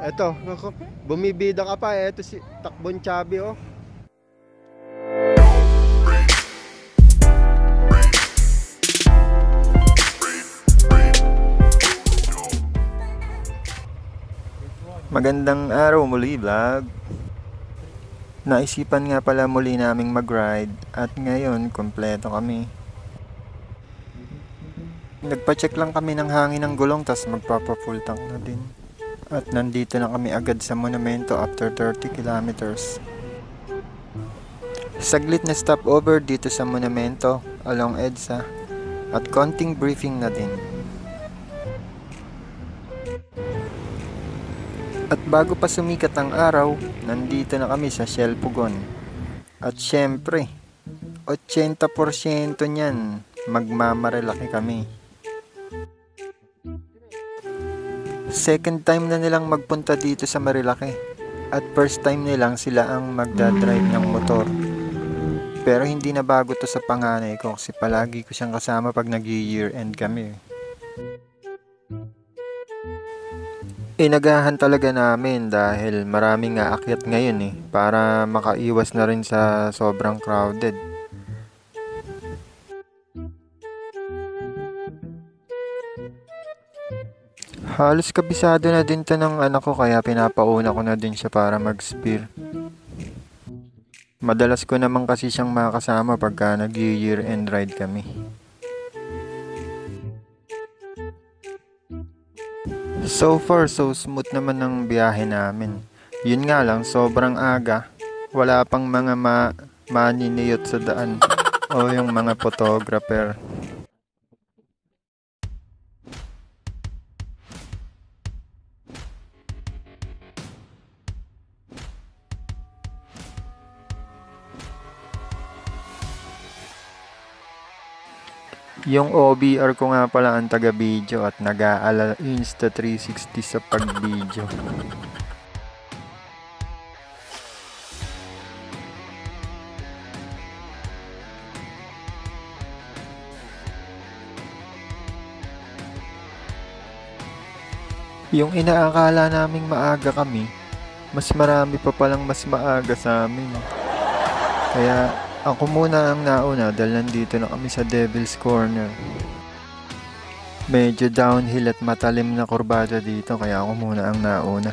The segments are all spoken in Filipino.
Eto, naku, bumibida ka pa. Eto si Takbon Chabi, oh. Magandang araw muli, vlog. Naisipan nga pala muli naming mag-ride at ngayon kompleto kami. Nagpa-check lang kami ng hangin ng gulong tas magpapa-full tank na din. At nandito na kami agad sa monumento after 30 kilometers. Saglit na stopover dito sa monumento along EDSA at konting briefing na din. At bago pa sumikat ang araw, nandito na kami sa Shell Pugon. At syempre, 80% niyan, magmamarelaki kami. Second time na nilang magpunta dito sa Marilaki. At first time nilang sila ang magdadrive ng motor. Pero hindi na bago to sa panganay ko kasi palagi ko siyang kasama pag nag-year end kami. Inagahan talaga namin dahil maraming aakyat ngayon para makaiwas na rin sa sobrang crowded. Halos kabisado na din to ng anak ko kaya pinapauna ko na din siya para mag-spear. Madalas ko naman kasi siyang makasama pagka nag-year end ride kami. So far, so smooth naman ang biyahe namin. Yun nga lang, sobrang aga. Wala pang mga maniniyot sa daan o yung mga photographer. Yung OBR ko nga pala ang taga-video at nag-aalala Insta360 sa pag-video. Yung inaakala naming maaga kami, mas marami pa palang mas maaga sa amin. Kaya ako muna ang nauna dahil nandito na kami sa Devil's Corner. Medyo downhill at matalim na kurbada dito kaya ako muna ang nauna.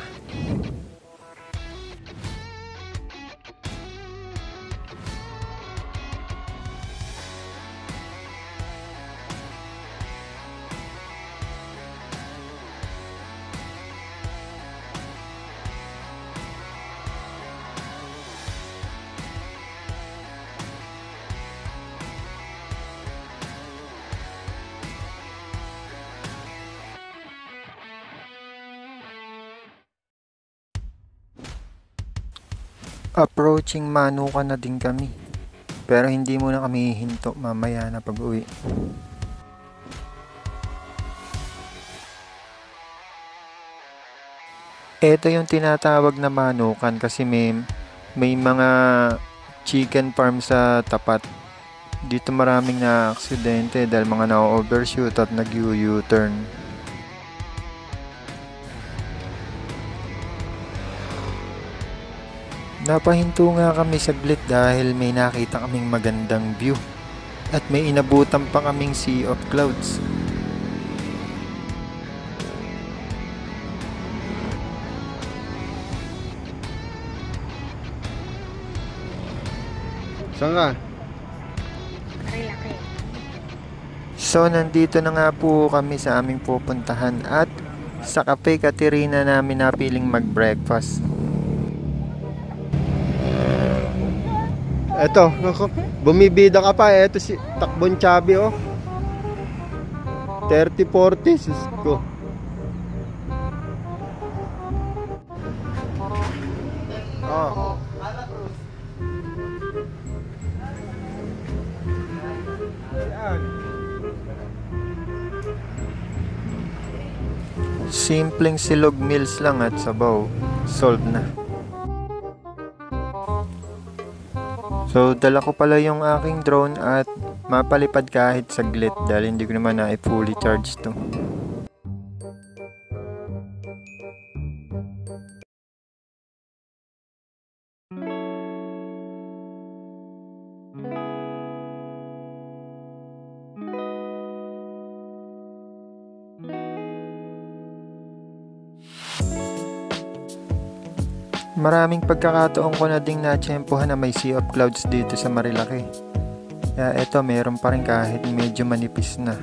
Approaching Manukan na din kami. Pero hindi muna kami hinto mamaya na pag-uwi. Ito yung tinatawag na Manukan kasi may mga chicken farm sa tapat. Dito maraming na aksidente dahil mga na-overshoot at nag-U-turn. Napahinto nga kami saglit dahil may nakita kaming magandang view at may inabutan pa kaming sea of clouds. Saan ka? Marilaki. So nandito na nga po kami sa aming pupuntahan at sa Cafe Caterina namin napiling mag-breakfast. Eto, naku, bumibida ka pa. Eto si Takbon Chabi, oh. 30-40, sus ko. Oh. Simpleng silog meals lang at sabaw. Solved na. So, dala ko pala yung aking drone at mapalipad kahit saglit dahil hindi ko naman na fully charged to. Maraming pagkakataon ko na ding natsyempohan na may sea of clouds dito sa Marilaki. Kaya eto, meron pa rin kahit medyo manipis na.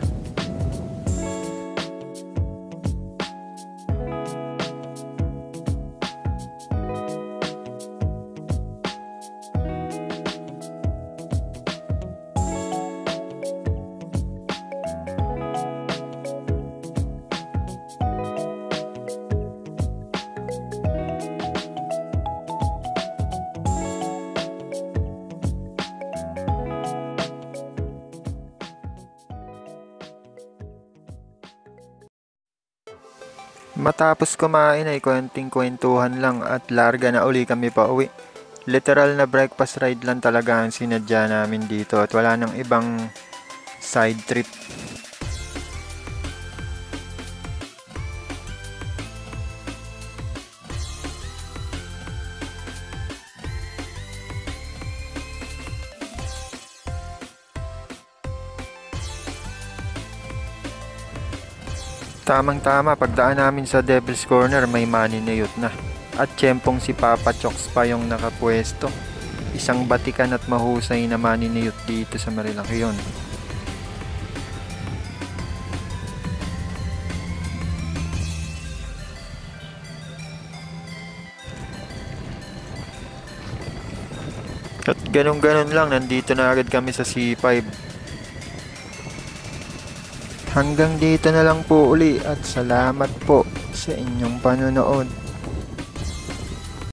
Matapos kumain ay konting kwentuhan lang at larga na uli kami pa uwi. Literal na breakfast ride lang talaga ang sinadya namin dito at wala nang ibang side trip. Tamang-tama, pagdaan namin sa Devil's Corner may maniniyot na. At tiyempong si Papa Chokes pa yung nakapwesto. Isang batikan at mahusay na maniniyot dito sa Marilaki yun. At ganun-ganun lang, nandito na agad kami sa C5. Hanggang dito na lang po uli at salamat po sa inyong panonood.